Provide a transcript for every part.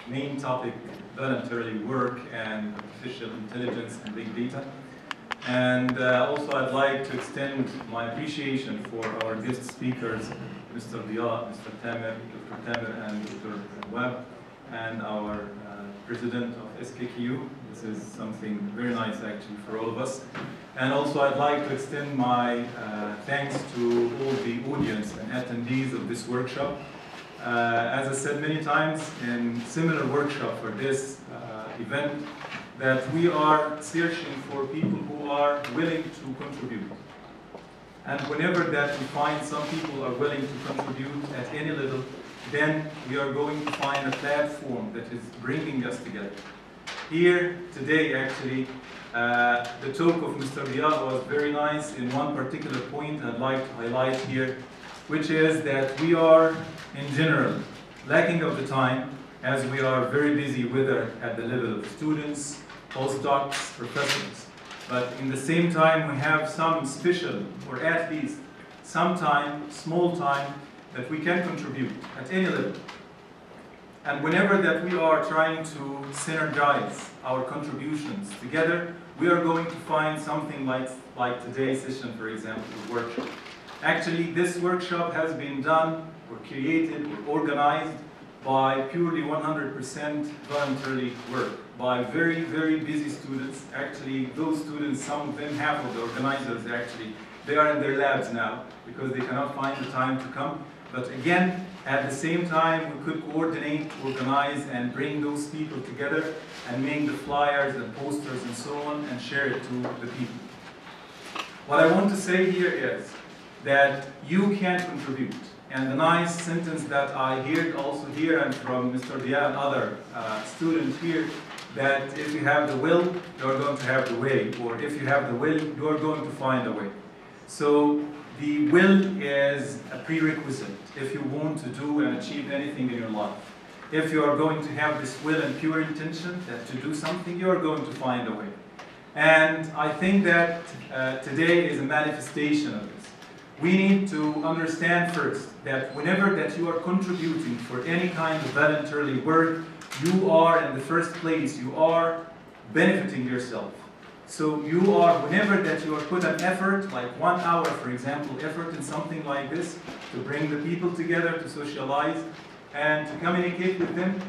main topic, voluntary work and artificial intelligence and big data. And also I'd like to extend my appreciation for our guest speakers, Mr. Dia, Mr. Tamer, Dr. Tamer, and Dr. Webb, and our president of SKKU. This is something very nice actually for all of us. And also I'd like to extend my thanks to all the audience and attendees of this workshop. As I said many times in similar workshop for this event, that we are searching for people who are willing to contribute. And whenever that we find some people are willing to contribute at any level, then we are going to find a platform that is bringing us together. Here today, actually, the talk of Mr. Riyad was very nice in one particular point I'd like to highlight here, which is that we are, in general, lacking of the time, as we are very busy, whether at the level of students, postdocs, professors. But in the same time, we have some special, or at least some time, small time, that we can contribute at any level. And whenever that we are trying to synergize our contributions together, we are going to find something like today's session, for example, the workshop. Actually, this workshop has been done, or created, or organized by purely 100% voluntarily work, by very, very busy students. Actually, those students, some of them, half of the organizers actually, they are in their labs now because they cannot find the time to come. But again, at the same time, we could coordinate, organize, and bring those people together and make the flyers and posters and so on and share it to the people. What I want to say here is that you can contribute. And the nice sentence that I heard also here and from Mr. Dia and other students here, that if you have the will, you're going to have the way. Or if you have the will, you're going to find a way. So the will is a prerequisite if you want to do and achieve anything in your life. If you are going to have this will and pure intention that to do something, you are going to find a way. And I think that today is a manifestation of this. We need to understand first that whenever that you are contributing for any kind of voluntary work, you are in the first place, you are benefiting yourself. So you are, whenever that you are put an effort, like 1 hour, for example, effort in something like this, to bring the people together, to socialize, and to communicate with them,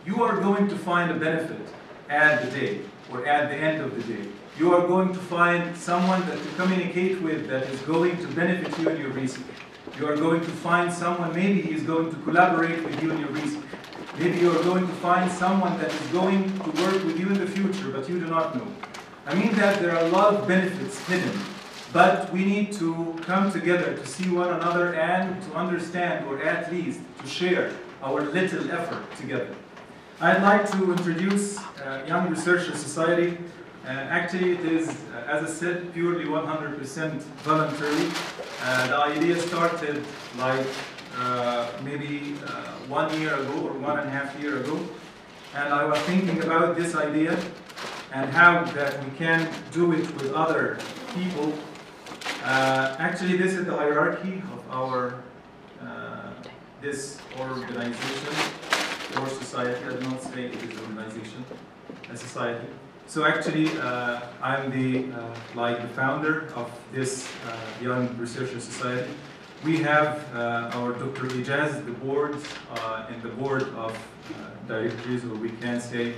you are going to find a benefit at the day, or at the end of the day. You are going to find someone that to communicate with that is going to benefit you in your research. You are going to find someone, maybe he is going to collaborate with you in your research. Maybe you are going to find someone that is going to work with you in the future, but you do not know. I mean that there are a lot of benefits hidden, but we need to come together to see one another and to understand, or at least to share our little effort together. I'd like to introduce Young Researchers Society. Actually, it is, as I said, purely 100% voluntary. The idea started like maybe 1 year ago or 1.5 years ago. And I was thinking about this idea and how that we can do it with other people. Actually, this is the hierarchy of our this organization or society. I do not say it is an organization, a society. So actually, I'm the the founder of this Young Researcher Society. We have our Dr. Ijaz, the board, and the board of directors, or we can say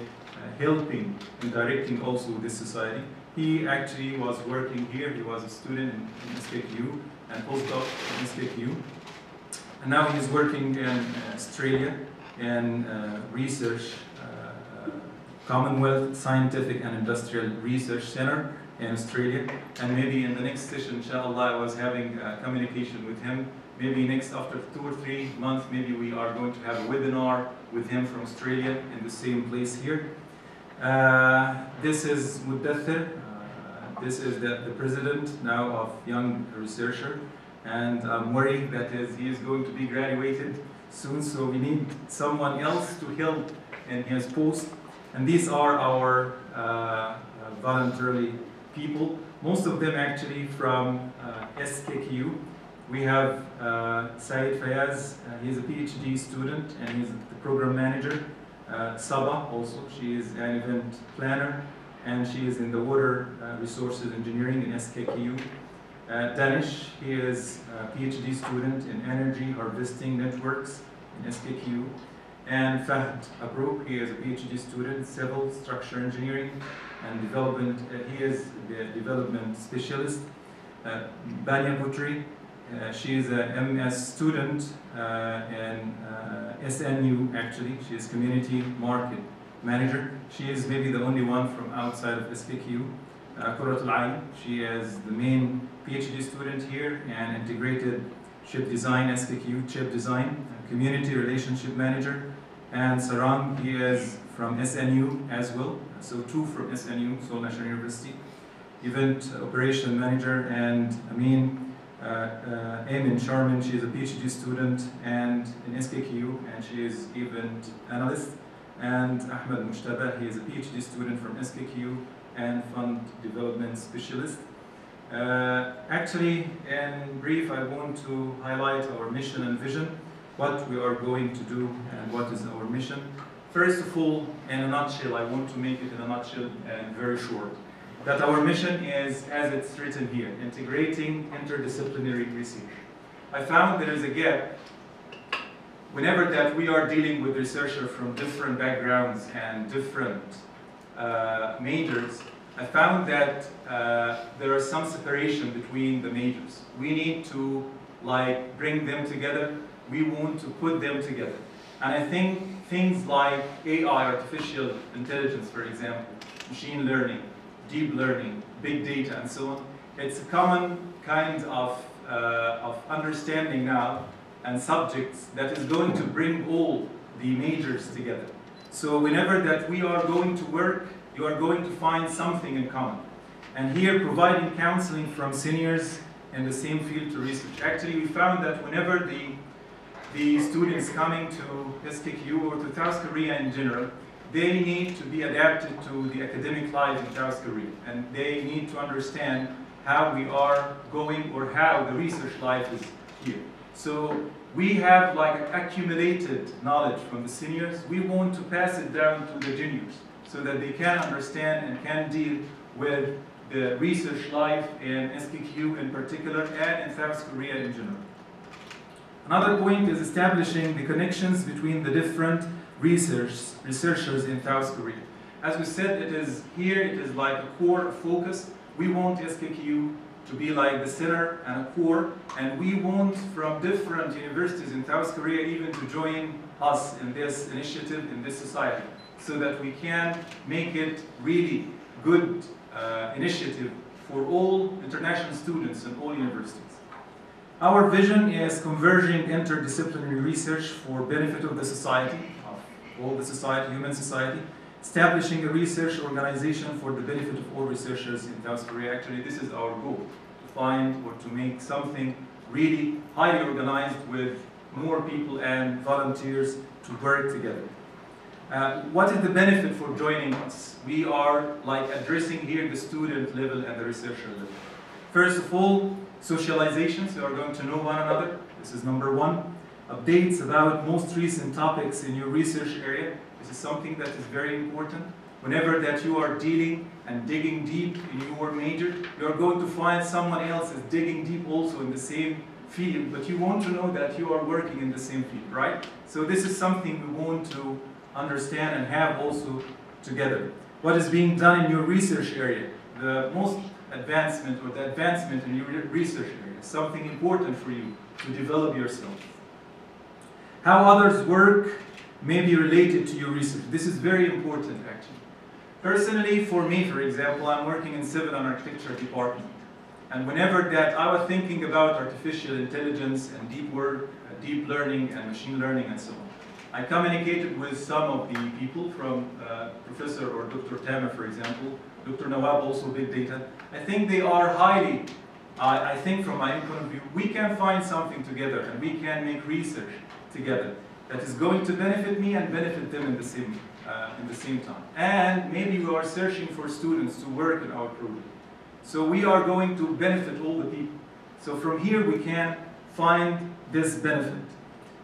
helping and directing also this society. He actually was working here. He was a student in SKKU and postdoc in SKKU. And now he's working in Australia in research, Commonwealth Scientific and Industrial Research Center in Australia. And maybe in the next session, inshallah, I was having communication with him. Maybe next, after 2 or 3 months, maybe we are going to have a webinar with him from Australia in the same place here. This is Mudathir. This is the president now of Young Researcher. And I'm worried that he is going to be graduated soon, so we need someone else to help in his post. And these are our voluntary people, most of them actually from SKKU. We have Saeed Fayaz, he's a PhD student and he's the program manager. Saba also, she is an event planner, and she is in the water resources engineering in SKKU. Danish, he is a PhD student in energy harvesting networks in SKKU. And Fahd Abrouk, he is a PhD student in civil structure engineering and development. He is the development specialist. Bania Butri, she is a MS student in SNU actually. She is community market manager. She is maybe the only one from outside of SKKU. Kurat Al-Ain, she is the main PhD student here and integrated chip design, SKKU chip design, community relationship manager. And Sarang, he is from SNU as well, so two from SNU, Seoul National University. Event operation manager. And Amin Ayman Sharman, she is a PhD student and in SKKU, and she is event analyst. And Ahmed Mushtaba, he is a PhD student from SKKU and fund development specialist. Actually, in brief, I want to highlight our mission and vision, what we are going to do and what is our mission. First of all, in a nutshell, I want to make it in a nutshell and very short, that our mission is, as it's written here, integrating interdisciplinary research. I found there is a gap whenever that we are dealing with researchers from different backgrounds and different majors. I found that there is some separation between the majors. We need to bring them together. We want to put them together. And I think things like AI, artificial intelligence, for example, machine learning, deep learning, big data, and so on, it's a common kind of understanding now and subjects that is going to bring all the majors together. So whenever that we are going to work, you are going to find something in common. And here, providing counseling from seniors in the same field to research. Actually, we found that whenever the students coming to SKKU or to South Korea in general, they need to be adapted to the academic life in South Korea. And they need to understand how we are going or how the research life is here. So we have accumulated knowledge from the seniors. We want to pass it down to the juniors so that they can understand and can deal with the research life in SKKU in particular and in South Korea in general. Another point is establishing the connections between the different researchers in South Korea. As we said, it is like a core focus. We want SKKU to be like the center and a core, and we want from different universities in South Korea even to join us in this initiative, in this society, so that we can make it really good initiative for all international students in all universities. Our vision is converging interdisciplinary research for benefit of the society, of all the society, human society, establishing a research organization for the benefit of all researchers in South Korea. Actually, this is our goal, to find or to make something really highly organized with more people and volunteers to work together. What is the benefit for joining us? We are addressing here the student level and the researcher level. First of all, socialization, so you are going to know one another. This is number one. Updates about most recent topics in your research area. This is something that is very important. Whenever that you are dealing and digging deep in your major, you are going to find someone else is digging deep also in the same field, but you want to know that you are working in the same field, right? So this is something we want to understand and have also together. What is being done in your research area? The most advancement or the advancement in your research area, something important for you to develop yourself. How others work may be related to your research. This is very important actually. Personally, for me, for example, I'm working in civil and architecture department. And whenever that I was thinking about artificial intelligence and deep work, deep learning and machine learning and so on, I communicated with some of the people from Professor or Dr. Tamer, for example, Dr. Nawab, also big data. I think they are highly, I think from my point of view, we can find something together and we can make research together that is going to benefit me and benefit them in the same time. And maybe we are searching for students to work in our program. So we are going to benefit all the people. So from here we can find this benefit.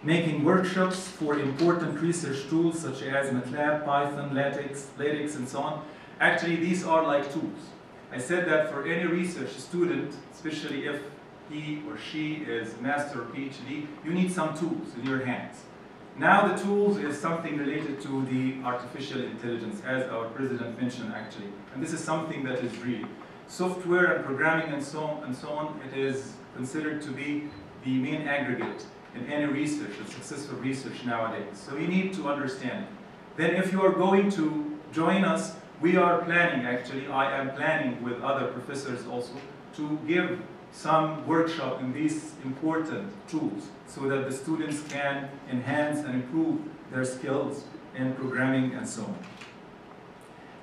making workshops for important research tools such as MATLAB, Python, LaTeX, and so on. Actually, these are like tools. I said that for any research student, especially if he or she is master or PhD, you need some tools in your hands. Now the tools is something related to the artificial intelligence, as our president mentioned actually. And this is something that is real. Software and programming and so on, it is considered to be the main aggregate in any research, and successful research nowadays. So you need to understand. Then if you are going to join us, we are planning actually, I am planning with other professors also, to give some workshop in these important tools so that the students can enhance and improve their skills in programming and so on.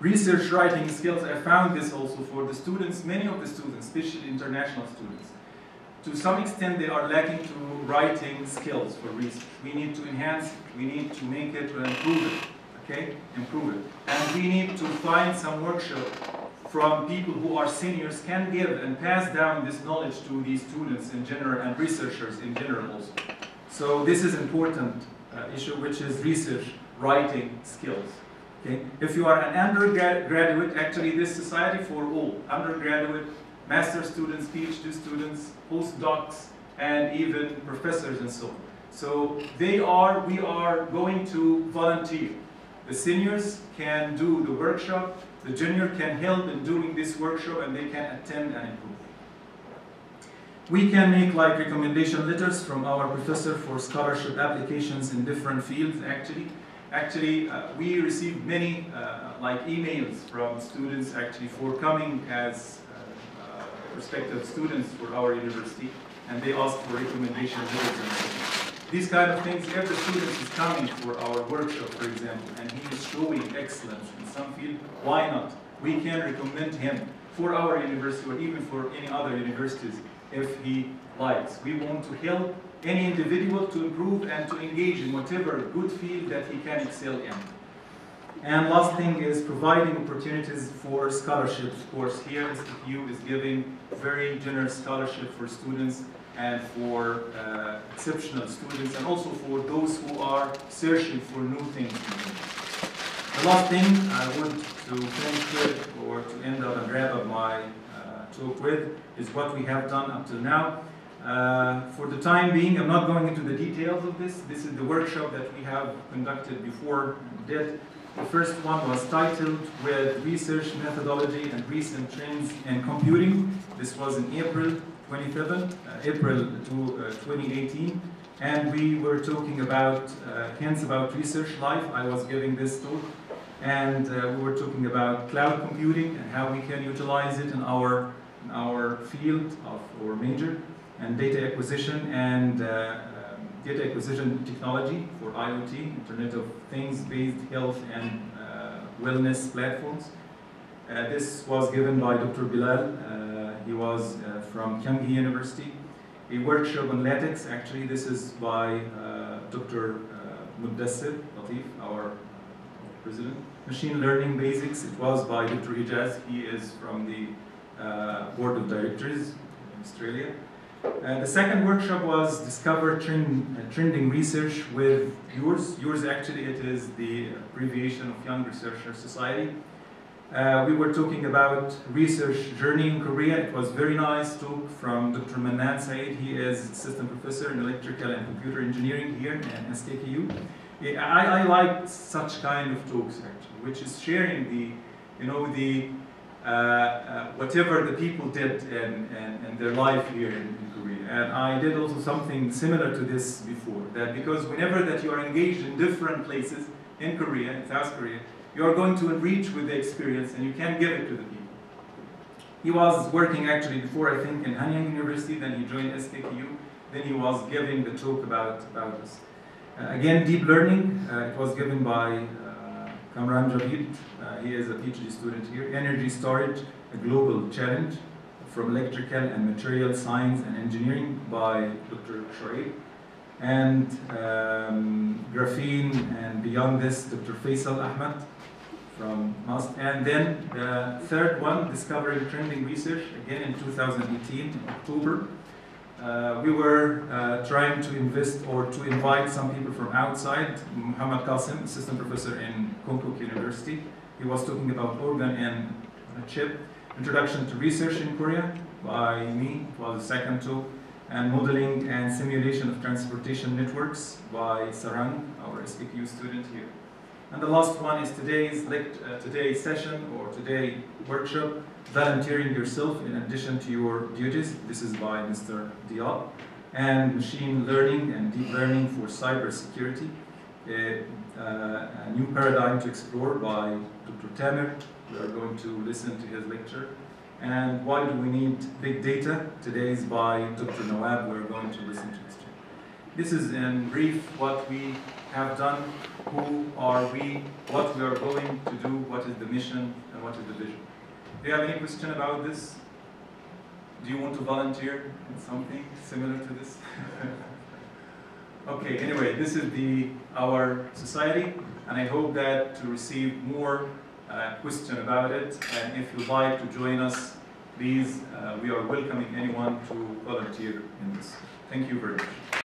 Research writing skills, I found this also for the students, many of the students, especially international students. To some extent they are lacking to writing skills for research. We need to enhance it, we need to make it and improve it, okay? Improve it. And we need to find some workshop from people who are seniors, can give and pass down this knowledge to these students in general and researchers in general also. So this is important issue, which is research writing skills. Okay? If you are an undergraduate, actually this society for all, undergraduate, master students, PhD students, postdocs, and even professors and so on. So we are going to volunteer. The seniors can do the workshop, the junior can help in doing this workshop, and they can attend and improve. We can make like recommendation letters from our professor for scholarship applications in different fields actually. We received many like emails from students actually for coming as prospective students for our university, and they asked for recommendation letters and so on. These kind of things, if the student is coming for our workshop, for example, and he is showing excellence in some field, why not? We can recommend him for our university or even for any other universities if he likes. We want to help any individual to improve and to engage in whatever good field that he can excel in. And last thing is providing opportunities for scholarships. Of course, here SKKU is giving very generous scholarship for students and for exceptional students, and also for those who are searching for new things. The last thing I want to finish with, or to end up and wrap up my talk with, is what we have done up till now. For the time being, I'm not going into the details of this. This is the workshop that we have conducted before that. The first one was titled with Research Methodology and Recent Trends in Computing. This was in April 27, April 2018. And we were talking about hints about research life. I was giving this talk. And we were talking about cloud computing and how we can utilize it in our field of our major, and data acquisition and data acquisition technology for IoT, Internet of Things based health and wellness platforms. This was given by Dr. Bilal. He was from Kyunghee University. A workshop on LaTeX, actually this is by Dr. Mudassir Latif, our president. Machine Learning Basics, it was by Dr. Ijaz. He is from the Board of Directors in Australia. The second workshop was Discover Trending Research with yours. Yours actually, it is the abbreviation of Young Researcher Society. We were talking about research journey in Korea. It was very nice talk from Dr. Manan Said. He is assistant professor in electrical and computer engineering here at SKKU. I liked such kind of talks actually, which is sharing the, whatever the people did in their life here in Korea. And I did also something similar to this before, that because whenever that you are engaged in different places in Korea, in South Korea, you are going to enrich with the experience and you can give it to the people. He was working actually before, I think, in Hanyang University, then he joined SKKU, then he was giving the talk about this. Again, deep learning, it was given by Kamran Javid. He is a PhD student here. Energy storage, a global challenge, from electrical and material science and engineering by Dr. Shoaib. And graphene and beyond this, Dr. Faisal Ahmed from MAST. And then the third one, Discovering Trending Research, again in 2018, in October. we were trying to invite some people from outside. Mohamed, assistant professor in Konkuk University. He was talking about organ and chip. Introduction to research in Korea by me, it was the second talk. And modeling and simulation of transportation networks by Sarang, our SKKU student here. And the last one is today's session or today's workshop, volunteering yourself in addition to your duties. This is by Mr. Diab. And machine learning and deep learning for cybersecurity, a new paradigm to explore by Dr. Tamer. We are going to listen to his lecture. And why do we need big data? Today is by Dr. Nour. We're going to listen to his talk. This is in brief what we have done, who are we, what we are going to do, what is the mission, and what is the vision. Do you have any question about this? Do you want to volunteer in something similar to this? Okay, anyway, this is our society, and I hope that to receive more question about it, and if you'd like to join us, please, we are welcoming anyone to volunteer in this. Thank you very much.